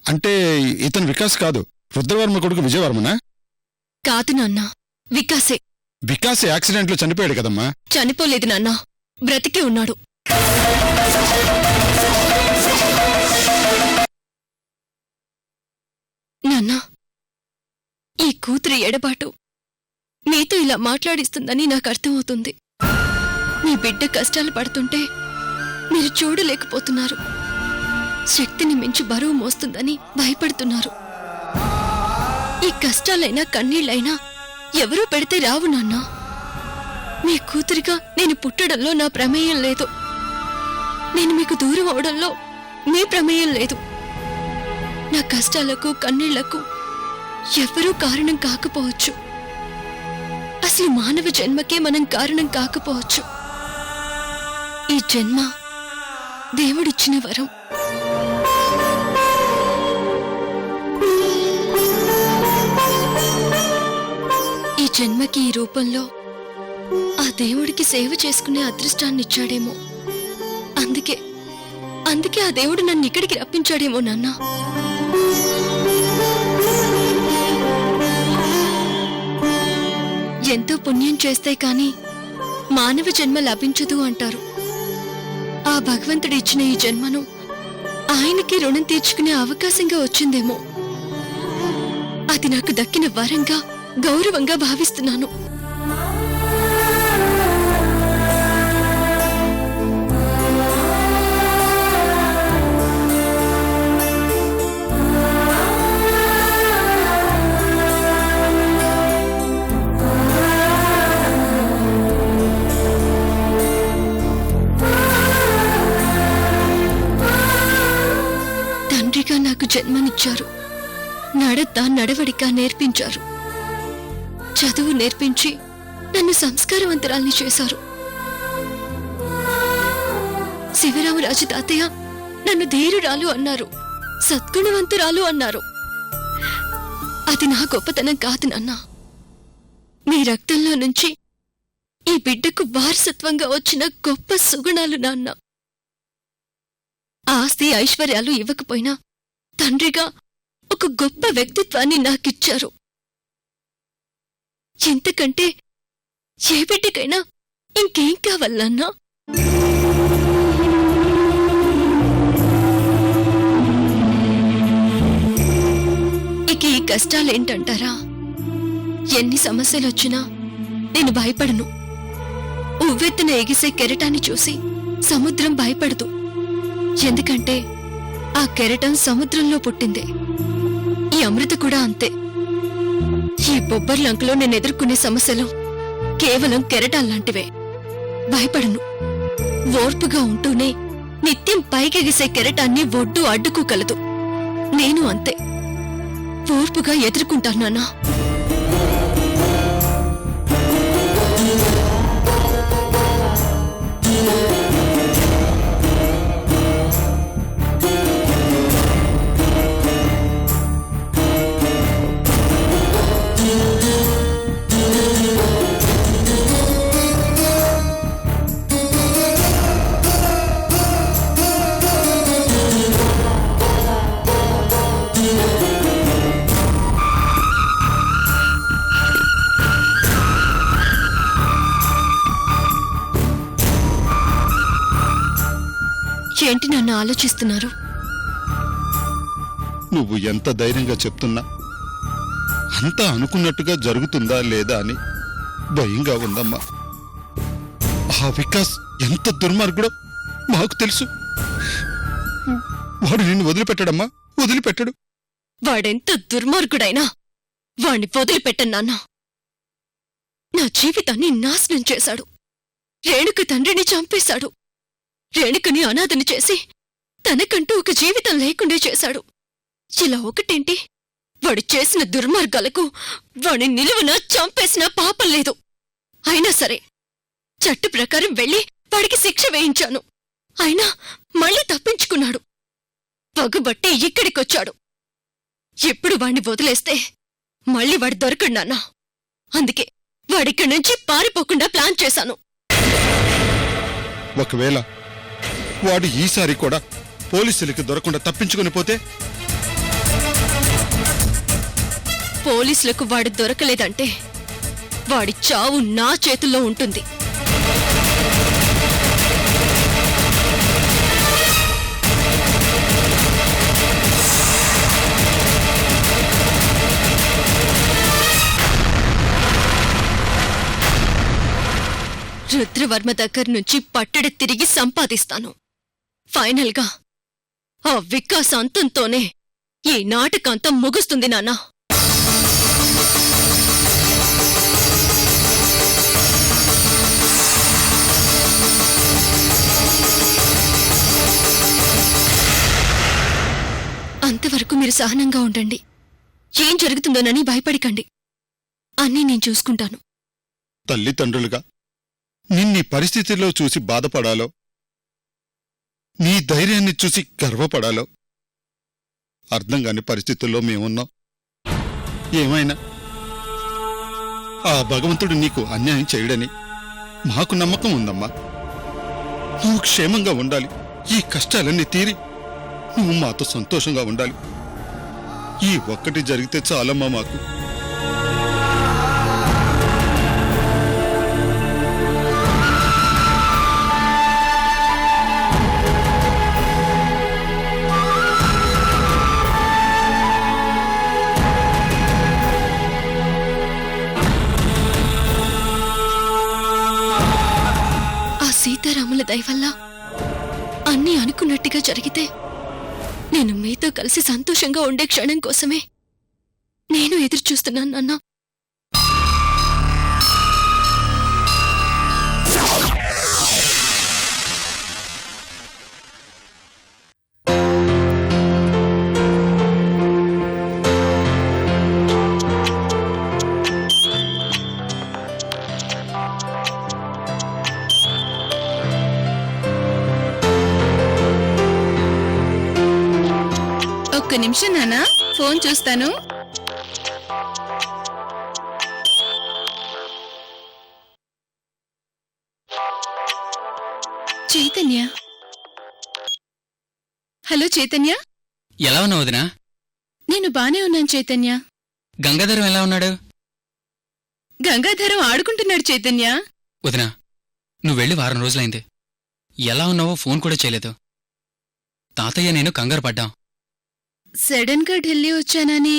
అంటే ఇతను వికాస్ కాదు, రుద్రవర్మ కొడుకు విజయవర్మనా? కాదు నాన్న, వికాసే. వికాస్ యాక్సిడెంట్లో చనిపోయాడు కదమ్మా. చనిపోలేదు నాన్న, బ్రతికే ఉన్నాడు. నాన్న, ఈ కూతురి ఎడబాటు మీతో ఇలా మాట్లాడిస్తుందని నాకు అర్థమవుతుంది. మీ బిడ్డ కష్టాలు పడుతుంటే మీరు చూడలేకపోతున్నారు. శక్తిని మించి బరువు మోస్తుందని భయపడుతున్నారు. ఈ కష్టాలైనా కన్నీళ్లైనా ఎవరూ పెడితే రావు నాన్న. మీ కూతురిగా నేను పుట్టడంలో నా ప్రమేయం లేదు. నేను మీకు దూరం అవడంలో మీ ప్రమేయం లేదు. నా కష్టాలకు కన్నీళ్లకు ఎవరూ కారణం కాకపోవచ్చు. అసలు మానవ జన్మకే మనం కారణం కాకపోవచ్చు. ఈ జన్మ దేవుడిచ్చిన వరం. ఈ జన్మకి ఈ రూపంలో ఆ దేవుడికి సేవ చేసుకునే అదృష్టాన్నిచ్చాడేమో. అందుకే ఆ దేవుడు నన్ను ఇక్కడికి రప్పించాడేమో నాన్న. ఎంతో పుణ్యం చేస్తే కాని మానవ జన్మ లభించదు అంటారు. ఆ భగవంతుడు ఇచ్చిన ఈ జన్మను ఆయనకి రుణం తీర్చుకునే అవకాశంగా వచ్చిందేమో. అది నాకు దక్కిన వరంగా, గౌరవంగా భావిస్తున్నాను. తండ్రిగా నాకు జన్మనిచ్చారు. నడవడిక నేర్పించారు. చదువు నేర్పించి నన్ను సంస్కారవంతురాల్ని చేశారు. శివరామరాజు తాతయ్య నన్ను ధీరురాలు అన్నారు, సద్గుణవంతురాలు అన్నారు. అది నా గొప్పతనం కాదు నాన్న. మీ రక్తంలో నుంచి ఈ బిడ్డకు వారసత్వంగా వచ్చిన గొప్ప సుగుణాలు నాన్న. ఆస్తి ఐశ్వర్యాలు ఇవ్వకపోయినా తండ్రిగా ఒక గొప్ప వ్యక్తిత్వాన్ని నాకిచ్చారు. ఇంతకంటే ఏ బిడ్డకైనా ఇంకేం కావాలన్నా? ఇక ఈ కష్టాలేంటంటారా? ఎన్ని సమస్యలొచ్చినా నేను భయపడను. ఉవ్వెత్తున ఎగిసే కెరటాన్ని చూసి సముద్రం భయపడదు. ఎందుకంటే ఆ కెరటం సముద్రంలో పుట్టిందే. ఈ అమృత కూడా అంతే. ఈ బొబ్బర్లంకలో నేను ఎదుర్కొనే సమస్యలు కేవలం కెరటాల్లాంటివే. భయపడను. ఓర్పుగా ఉంటూనే నిత్యం పైకెగిసే కెరటాన్ని ఒడ్డు అడ్డుకోగలదు. నేను అంతే. ఓర్పుగా ఎదుర్కొంటాను నాన్నా. ఏంటి నన్ను ఆలోచిస్తున్నారు? నువ్వు ఎంత ధైర్యంగా చెప్తున్నా అంతా అనుకున్నట్టుగా జరుగుతుందా లేదా అని భయంగా ఉందమ్మా. ఆ వికాస్ ఎంత దుర్మార్గుడో మాకు తెలుసు. వాడు నిన్ను వదిలిపెట్టాడమ్మా, వదిలిపెట్టాడు. వాడెంత దుర్మార్గుడైనా వాణ్ణి వదిలిపెట్టను నాన్న. నా జీవితాన్ని నాశనం చేశాడు. రేణుక తండ్రిని చంపేశాడు. రేణుకని అనాథని చేసి తనకంటూ ఒక జీవితం లేకుండా చేశాడు. ఇలా ఒకటేంటి, వాడు చేసిన దుర్మార్గాలకు వాడిని నిలువున చంపేసిన పాపం లేదు. అయినా సరే చట్టు ప్రకారం వెళ్లి వాడికి శిక్ష వేయించాను. అయినా మళ్ళీ తప్పించుకున్నాడు. పగుబట్టి ఇక్కడికొచ్చాడు. ఎప్పుడు వాణ్ణి వదిలేస్తే మళ్ళీ వాడు దొరకడు నాన్న. అందుకే వాడిక్కడి నుంచి పారిపోకుండా ప్లాన్ చేశాను. ఒకవేళ వాడు ఈసారి కూడా పోలీసులకి దొరకకుండా తప్పించుకుని పోతే పోలీసులకు వాడు దొరకలేదంటే వాడి చావు నా చేతుల్లో ఉంటుంది. రుద్రవర్మ దగ్గర నుంచి పట్టడి తిరిగి సంపాదిస్తాను. ఫైనల్గా ఆ వికాస్ అంతంతోనే ఈ నాటకంతం ముగుస్తుంది నాన్నా. అంతవరకు మీరు సహనంగా ఉండండి. ఏం జరుగుతుందోనని భయపడకండి. అన్నీ నేను చూసుకుంటాను. తల్లిదండ్రులుగా నిన్నీ పరిస్థితిలో చూసి బాధపడాలో, నీ ధైర్యాన్ని చూసి గర్వపడాలో అర్థం కాని పరిస్థితుల్లో మేమున్నాం. ఏమైనా ఆ భగవంతుడు నీకు అన్యాయం చేయడని మాకు నమ్మకం ఉందమ్మా. నువ్వు క్షేమంగా ఉండాలి. ఈ కష్టాలన్నీ తీరి నువ్వు మాతో సంతోషంగా ఉండాలి. ఈ ఒక్కటి జరిగితే చాలమ్మా మాకు. సీతారాముల దయవల్ల అన్నీ అనుకున్నట్టుగా జరిగితే నేను మీతో కలిసి సంతోషంగా ఉండే క్షణం కోసమే నేను ఎదురు చూస్తున్నాను నాన్నా. ఒక్క నిమిషం నాన్నా, ఫోన్ చూస్తాను. చైతన్య. హలో చైతన్య. ఎలా ఉన్నావు వదినా? నేను బానే ఉన్నాను చైతన్య. గంగాధరం ఎలా ఉన్నాడు? గంగాధరం ఆడుకుంటున్నాడు చైతన్య. వదినా, నువ్వెళ్ళి వారం రోజులైంది. ఎలా ఉన్నావో ఫోన్ కూడా చేయలేదు. తాతయ్య నేను కంగారు పడ్డాం. సడన్ గా ఢిల్లీ వచ్చానని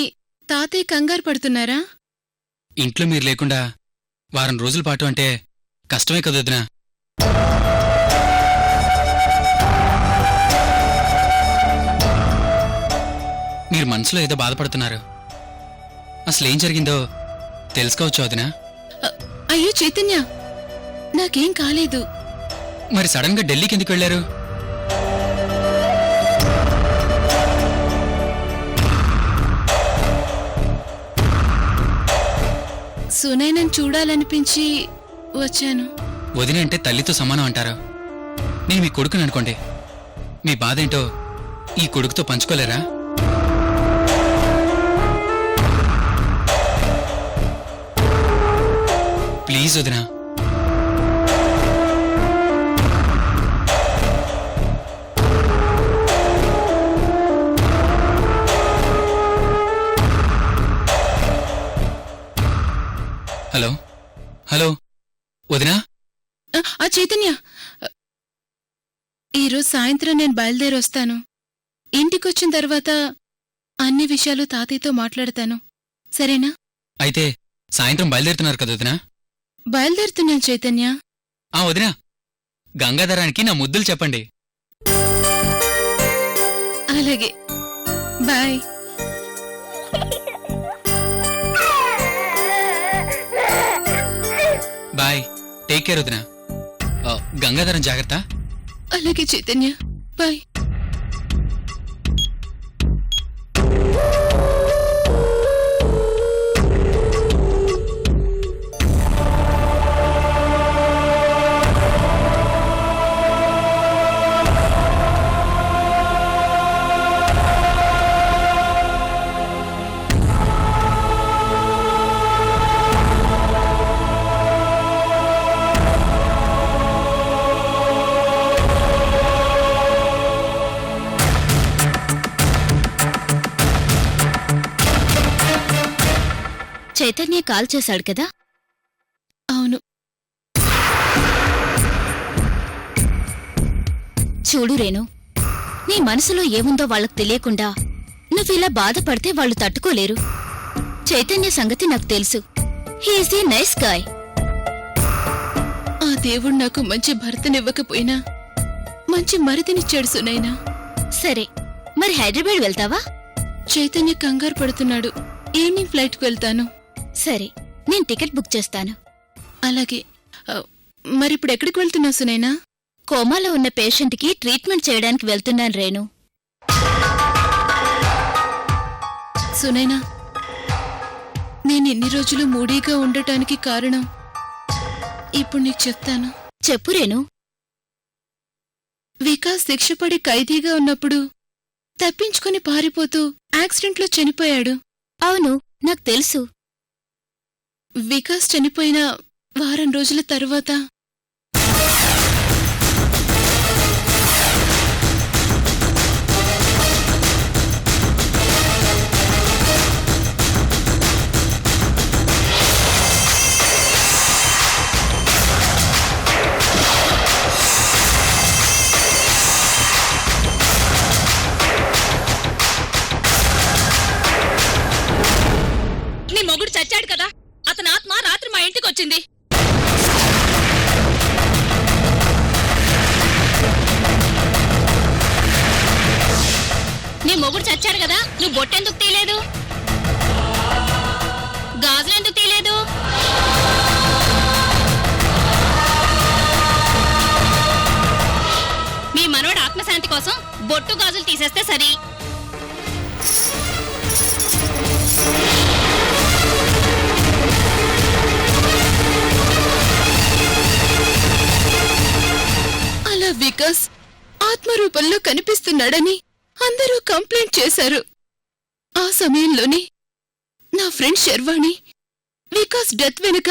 తాతయ్య కంగారు పడుతున్నారా? ఇంట్లో మీరు లేకుండా వారం రోజుల పాటు అంటే కష్టమే కదా వదినా. మీరు మనసులో ఏదో బాధపడుతున్నారు. అసలేం జరిగిందో తెలుసుకోవచ్చా వదినా? అయ్యో చైతన్య, నాకేం కాలేదు. మరి సడన్ గా ఢిల్లీకి ఎందుకు వెళ్లారు? సునైనని చూడాలనిపించి వచ్చాను. వదిన అంటే తల్లితో సమానం అంటారు. నేను మీ కొడుకుని అనుకోండి. మీ బాధేంటో ఈ కొడుకుతో పంచుకోలేరా? ప్లీజ్ వదినా. హలో హలో వదినా. ఆ చైతన్య, ఈరోజు సాయంత్రం నేను బయలుదేరొస్తాను. ఇంటికొచ్చిన తర్వాత అన్ని విషయాలు తాతయ్యతో మాట్లాడతాను, సరేనా? అయితే సాయంత్రం బయలుదేరుతున్నారు కదా వదినా? బయలుదేరుతున్నాను చైతన్య. వదినా, గంగాధరానికి నా ముద్దులు చెప్పండి. అలాగే, బాయ్. బాయ్, టేక్ కేర్ వదినా. గంగాధరం జాగ్రత్త. అలాగే చైతన్య, బాయ్. చైతన్య కాల్ చేశాడు కదా? అవును. చూడు రేణు, నీ మనసులో ఏముందో వాళ్ళకు తెలియకుండా నువ్విలా బాధపడితే వాళ్ళు తట్టుకోలేరు. చైతన్య సంగతి నాకు తెలుసు. He is a nice guy. ఆ దేవుడు నాకు మంచి భర్తనివ్వకపోయినా మంచి మరిదినిచ్చాడు సునైనా. సరే, మరి హైదరాబాద్ వెళ్తావా? చైతన్య కంగారు పడుతున్నాడు. ఈవినింగ్ ఫ్లైట్కి వెళ్తాను. సరే, నేను టికెట్ బుక్ చేస్తాను. అలాగే. మరిప్పుడు ఎక్కడికి వెళ్తున్నావు సునైనా? కోమాలో ఉన్న పేషెంట్కి ట్రీట్మెంట్ చేయడానికి వెళ్తున్నాను రేణు. సునైనా, నేను ఇన్ని రోజులు మూడీగా ఉండటానికి కారణం ఇప్పుడు నీకు చెప్తాను. చెప్పు రేణు. వికాస్ శిక్షపడి ఖైదీగా ఉన్నప్పుడు తప్పించుకుని పారిపోతూ యాక్సిడెంట్లో చనిపోయాడు. అవును, నాకు తెలుసు. వికాస్ చనిపోయిన వారం రోజుల తరువాత నీ మొగుడు చచ్చాడు కదా, అతని ఆత్మ రాత్రి మా ఇంటికి వచ్చింది. నీ మొగుడు చచ్చాడు కదా, నువ్వు బొట్టెందుకు తీయలేదు? గాజులెందుకు తీయలేదు? మీ మనవడు ఆత్మశాంతి కోసం బొట్టు గాజులు తీసేస్తే సరి. అలా వికాస్ ఆత్మరూపంలో కనిపిస్తున్నాడని అందరూ కంప్లైంట్ చేశారు. ఆ సమయంలోనే నా ఫ్రెండ్ శర్వాణి వికాస్ డెత్ వెనుక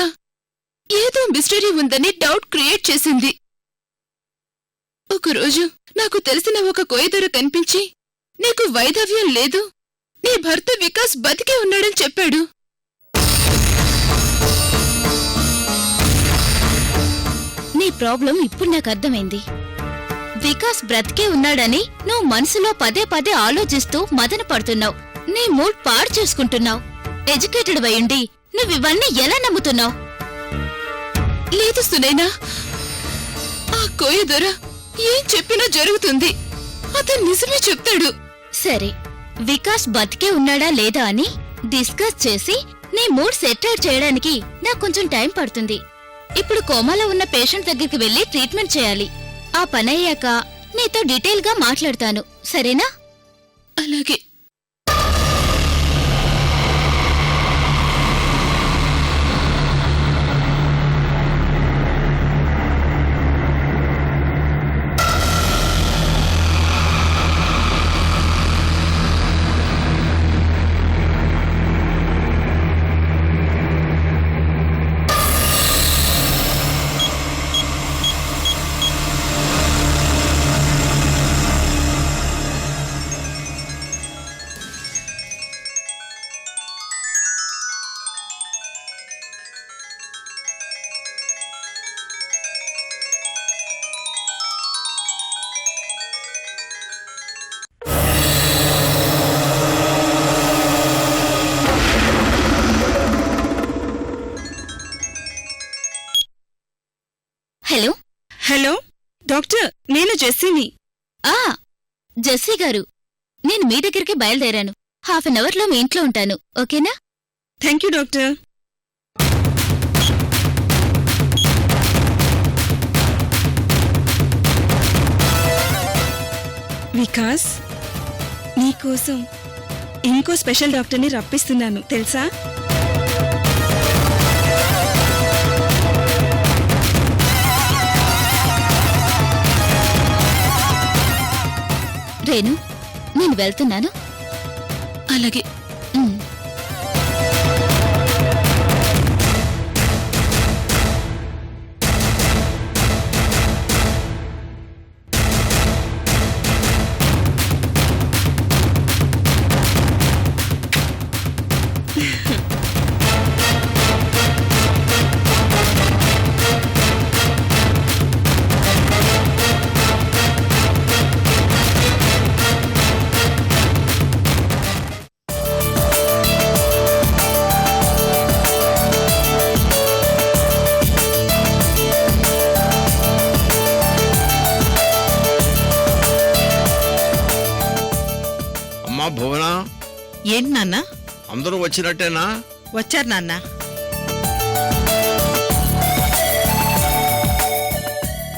ఏదో మిస్టరీ ఉందని డౌట్ క్రియేట్ చేసింది. ఒకరోజు నాకు తెలిసిన ఒక కోయదొర కనిపించి, నీకు వైధవ్యం లేదు, నీ భర్త వికాస్ బతికే ఉన్నాడని చెప్పాడు. నీ ప్రాబ్లం ఇప్పుడు నాకు అర్థమైంది. వికాస్ బ్రతికే ఉన్నాడని నువ్వు మనసులో పదే పదే ఆలోచిస్తూ మదన పడుతున్నావు. నీ మూడ్ పాడు చేసుకుంటున్నావు. ఎడ్యుకేటెడ్ అయ్యుండి నువ్వివన్నీ ఎలా నమ్ముతున్నావు? లేదు సునైనా, ఆ కోయదొర ఏం చెప్పినా జరుగుతుంది. అతను నిజమే చెప్తాడు. సరే, వికాస్ బతికే ఉన్నాడా లేదా అని డిస్కస్ చేసి నీ మూడ్ సెటిల్ చేయడానికి నాకు కొంచెం టైం పడుతుంది. ఇప్పుడు కోమాలో ఉన్న పేషెంట్ దగ్గరికి వెళ్లి ట్రీట్మెంట్ చేయాలి. ఆ పనయ్యాక నీతో డీటెయిల్ గా మాట్లాడతాను, సరేనా? అలాగే. హలో. హలో డాక్టర్, నేను జెస్సీని. ఆ జెస్సీ గారు, నేను మీ దగ్గరికి బయలుదేరాను. హాఫ్ అన్ అవర్లో మీ ఇంట్లో ఉంటాను, ఓకేనా? Thank you doctor. వికాస్, నీకోసం ఇంకో స్పెషల్ డాక్టర్ని రప్పిస్తున్నాను, తెలుసా? రేణు, నేను వెళ్తున్నాను. అలాగే. ఉమ్. లక్ష్మణ, ఏంటి నాన్న? అందరూ వచ్చినట్టేనా? వచ్చారు నాన్న.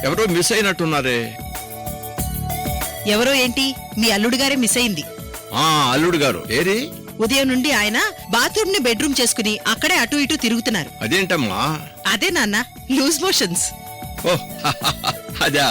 ఎవరో మిస్ అయినట్టున్నారే. ఎవరో ఏంటి, మీ అల్లుడు గారే మిస్ అయింది. అల్లుడు గారు ఏరి? ఉదయం నుండి ఆయన బాత్రూమ్ ని బెడ్రూమ్ చేసుకుని అక్కడే అటు ఇటు తిరుగుతున్నారు. అదేంటమ్మా? అదే నాన్న, లూజ్ మోషన్స్. ఓ అదా.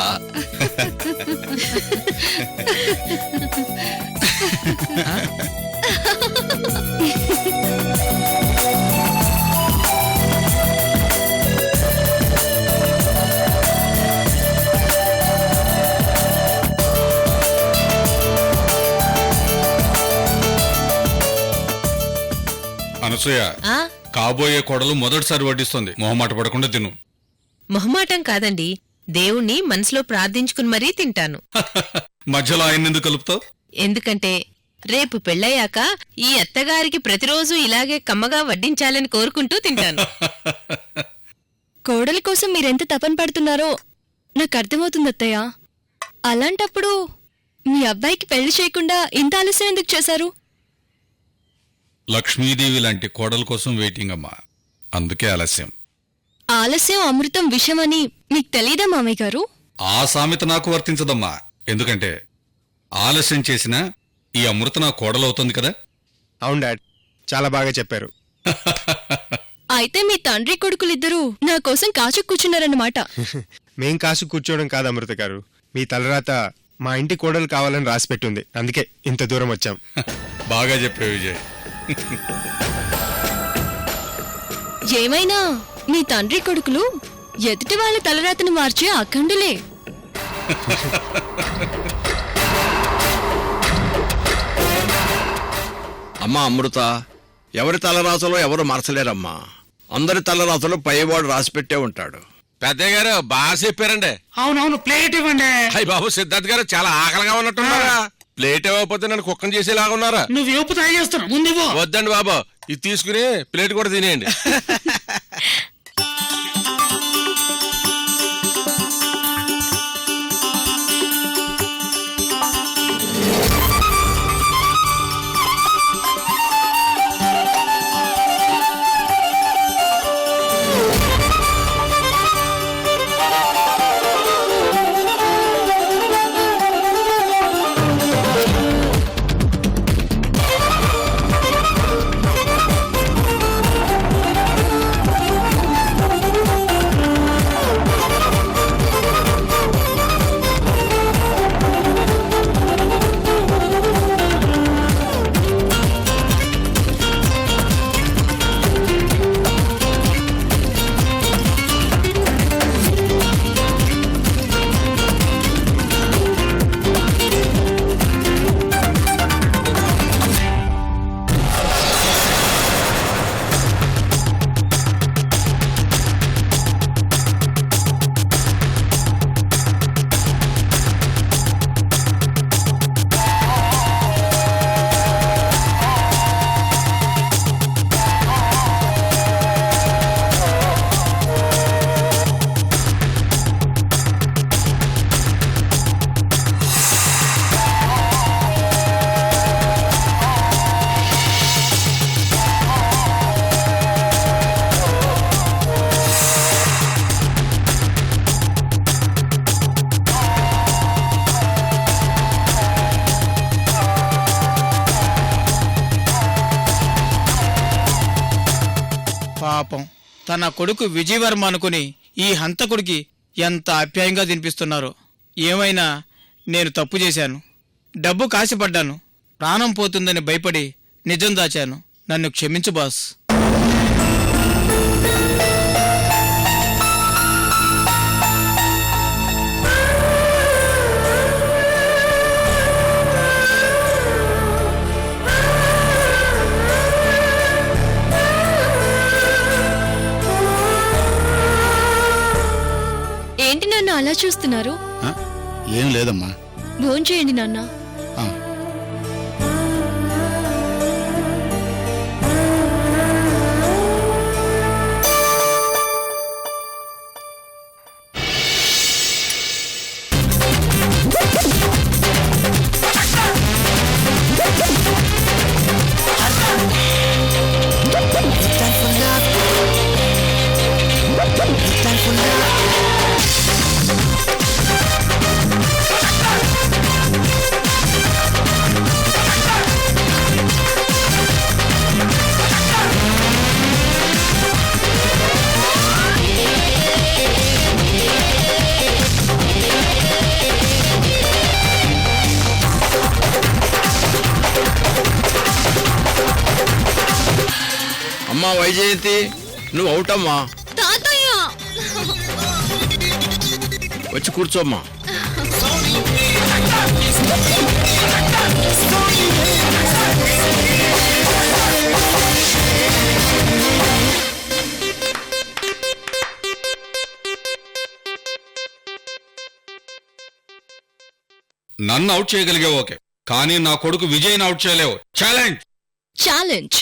అనసూయ, కాబోయే కోడలు మొదటిసారి వడ్డిస్తుంది. మొహమాట పడకుండా తిను. మొహమాటం కాదండి, దేవుణ్ణి మనసులో ప్రార్థించుకుని మరీ తింటాను. మధ్యలో ఆయన ఎందుకు కలుపుతావు? ఎందుకంటే రేపు పెళ్ళయ్యాక ఈ అత్తగారికి ప్రతిరోజు ఇలాగే కమ్మగా వడ్డించాలని కోరుకుంటూ తింటాను. కోడలి కోసం మీరెంత తపన పడుతున్నారో నాకు అర్థమవుతుంది అత్తయ్య. అలాంటప్పుడు మీ అబ్బాయికి పెళ్లి చేయకుండా ఇంత ఆలస్యం ఎందుకు చేశారు? లక్ష్మీదేవి లాంటి కోడల కోసం వెయిటింగ్ అమ్మా, అందుకే ఆలస్యం. ఆలస్యం అమృతం విషమని మీకు తెలీదా మామయ్య గారు? ఆ సామెత నాకు వర్తించదమ్మా. ఎందుకంటే ఆలస్యం చేసినా ఈ అమృత నా కోడలవుతుంది కదా. అవును డాడ్, చాలా బాగా చెప్పారు. అయితే మీ తండ్రి కొడుకులిద్దరూ నా కోసం కాచు కూర్చున్నారన్నమాట. మేం కాసు కూర్చోవడం కాదు అమృత గారు, మీ తలరాత మా ఇంటి కోడలు కావాలని రాసిపెట్టుంది. అందుకే ఇంత దూరం వచ్చాం. బాగా చెప్పే విజయ్. ఏమైనా మీ తండ్రి కొడుకులు ఎదుటి వాళ్ళ తలరాతను మార్చే అఖండులే. అమ్మా అమృత, ఎవరి తలరాతలో ఎవరు మరచలేరమ్మా. అందరి తలరాతలో పైవాడు రాసిపెట్టే ఉంటాడు. పెద్దయ్య గారు బాగా చెప్పారండి. అవునవును, ప్లేట్ ఇవ్వండి. అయ్యి బాబు, సిద్ధార్థ్ గారు చాలా ఆకలిగా ఉన్నట్టున్నారా? ప్లేట్ ఇవ్వకపోతే నన్ను కుక్కను చేసేలాగా ఉన్నారా? నువ్వు వేపు తాగేస్తున్నా, ముందు వద్దండి బాబు, ఇది తీసుకుని ప్లేట్ కూడా తినేయండి. పాపం, తన కొడుకు విజయవర్మ అనుకుని ఈ హంతకుడికి ఎంత ఆప్యాయంగా తినిపిస్తున్నారు. ఏమైనా నేను తప్పు చేశాను. డబ్బు కాసిపడ్డాను. ప్రాణం పోతుందని భయపడి నిజం దాచాను. నన్ను క్షమించు బాస్. ఏంటి నాన్న అలా చూస్తున్నారు? ఏం లేదమ్మా. భోంచేయండి నాన్న. అమ్మా వైజయంతి నువ్వు అవుటమ్మా. తాతయ్య వచ్చి కూర్చోమ్మా. నన్ను అవుట్ చేయగలిగావు ఓకే, కానీ నా కొడుకు విజయ్ని అవుట్ చేయలేవు. ఛాలెంజ్. ఛాలెంజ్